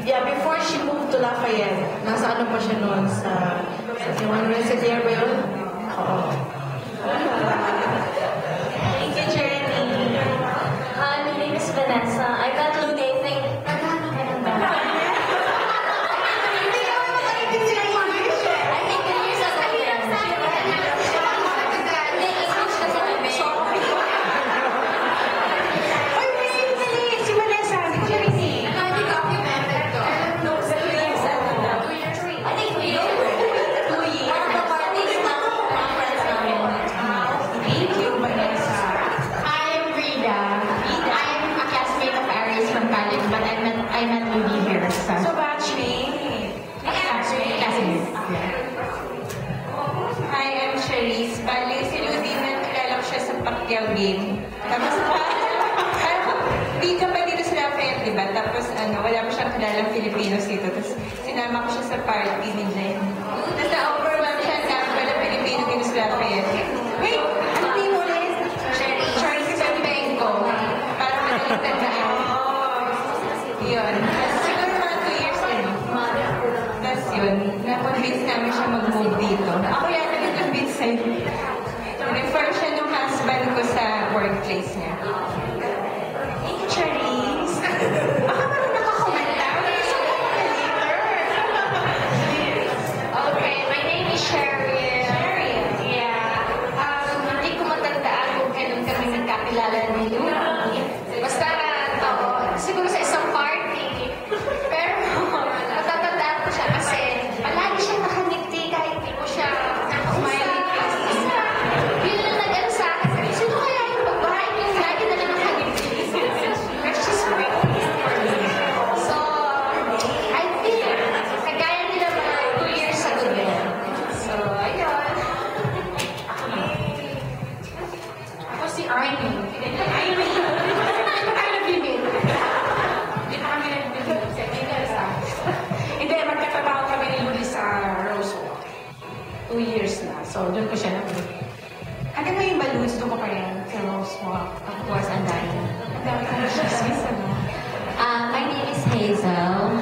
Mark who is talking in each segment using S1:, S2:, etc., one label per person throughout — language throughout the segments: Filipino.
S1: Yeah, before she moved to Lafayette, nasa ano pa siya noon sa yung resident ba yun? Oo.
S2: Thank you, Jenny. Hi, my name is Vanessa. I got locating.
S3: I met Ruby here.
S1: So batchmate.
S3: Classmate.
S4: Hi, I'm Charisse. Bali, si Ludi, nakilala ko siya sa Pacquiao game. Tapos, di ka pa dito sa Lafayette, diba? Tapos, wala pa siyang kilalang Filipinos dito. Tapos, sinama ko siya sa party ni Jen. Tapos, na-overwhelm siya sa pala Pilipino dito sa Lafayette. Wait! Ano din mo ulit? Charisse Pempenko. Parang madaling tandaan. Yun. Siguro mga 2 years na, no? Tapos yun, na-convince namin siya mag-move dito. Ako yata nag-convince sa'yo. Refer siya ng husband ko sa workplace niya.
S1: Thank you, Charisse. Baka naman nakakomenta.
S2: Okay, my name is Cheryl. Yeah. Hindi ko matandaan kung kailan kami nagkakilala ni Ludi. Basta, siguro sa isang party. Pero, matatandaan ko siya kasi palagi siya nakangiti kahit hindi ko siya smiling face. Yun lang nag-ano sa akin. Sino kaya yung babae yung lagi na lang nakangiti? But she's pretty. So, I think, kagaya nila mga 2 years ago din. So, ayun.
S3: Ako si Arnie. Hindi, magkatabaho kami ni Luli sa Rosewalk. 2 years na. So, doon ko siya na-meet. Hanggang ngayon ba, Luz, doon ko pa rin sa Rosewalk. Tapos, ang dahil. Ang dahil ko na siya Swiss, ano?
S5: My name is Hazel.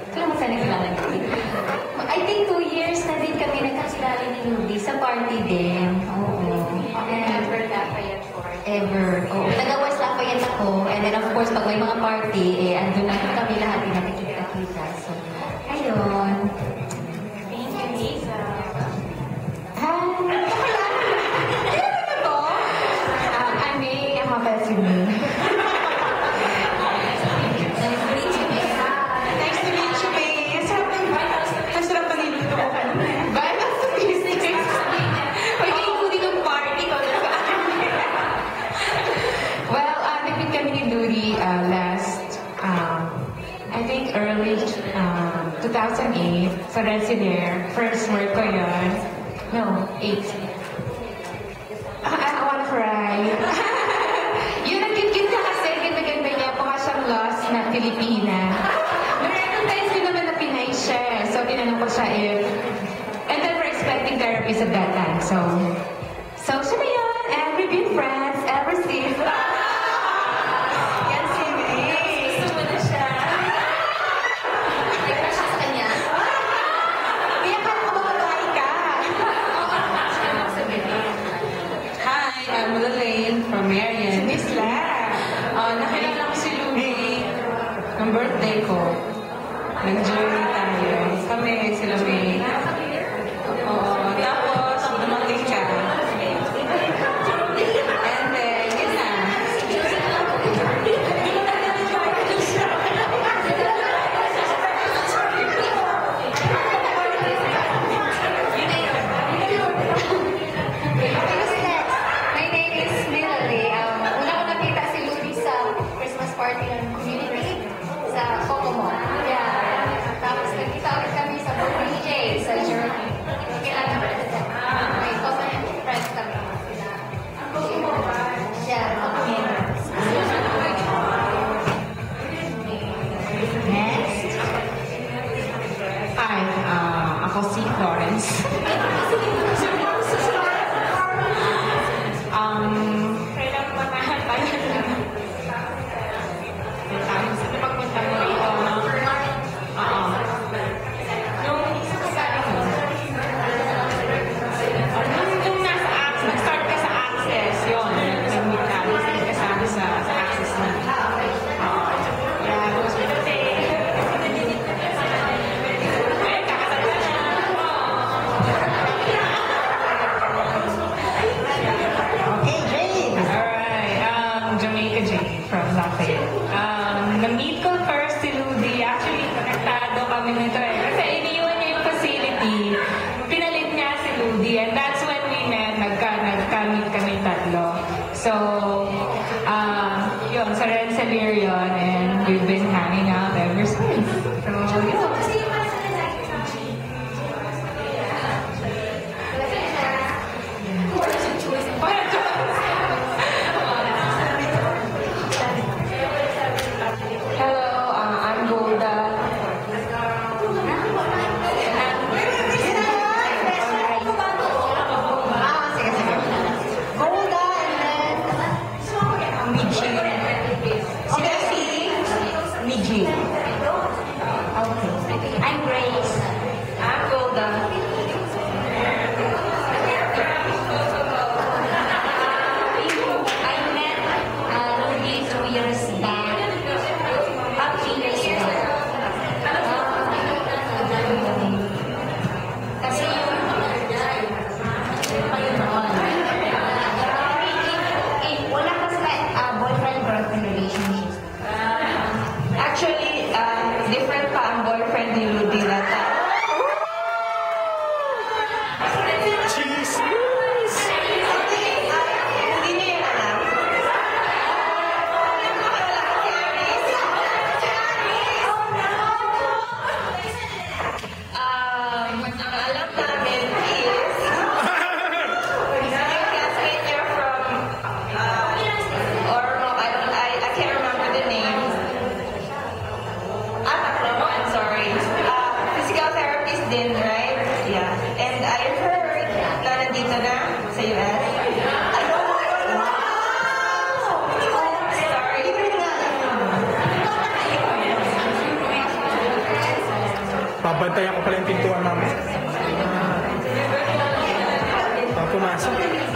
S5: Ito lang sana kilala niyo. I think 2 years na din kami nagkakilala ni Ruby sa party din. Oo.
S2: Ever Lafayette Fort.
S5: Ever. Oo. Taga-West Lafayette ako. And then of course, pag may mga party, andun na kami lahat din nakikita-kita. So, ayun.
S2: Thank you, Lisa.
S5: Hi! Ano to? I'm May. I'm a best with me.
S1: Nice to meet you, May. Ang sarap ng niluto ko kanina.
S5: Balance to business. Pag including ng party ko. Well, nag-meet kami ni Ludi last, I think early 2008 sa Residere. First work ko yun. No, 8. I wanna cry. Yun, nag-cute ka kasi. Ganda-ganda niya. Mukha siyang lost na Pilipina. Na-recognize din naman na Pinay siya. So, tinanong ko siya if... And then we're expecting therapies at that time. So siya na yun. And we've been friends ever since.
S1: Yan si May.
S2: Gusto mo na siya? May crush ka sa kanya?
S5: Kaya ka babae ka.
S4: Hi, I'm Lalaine from Marian.
S1: Miss La.
S4: Nakilala ko si Ludi ng birthday ko. Nag-journey tayo. Kami, sila May. Oo. Tapos, dumating ka. And then, yun na.
S2: My name is Melanie. Una ko nakita si Ludi sa Christmas party ng community sa Kokomo. Yeah. Tapos nagkita ulit kami sa DJ sa Journey. Kailan naman sila. May common friends kami. Yeah.
S3: Next. Hi, ako si Florence. Kailan pa na tayo? Saan pagpunta mo?
S6: Babantayan ko pala yung pintuan namin. Pumasok.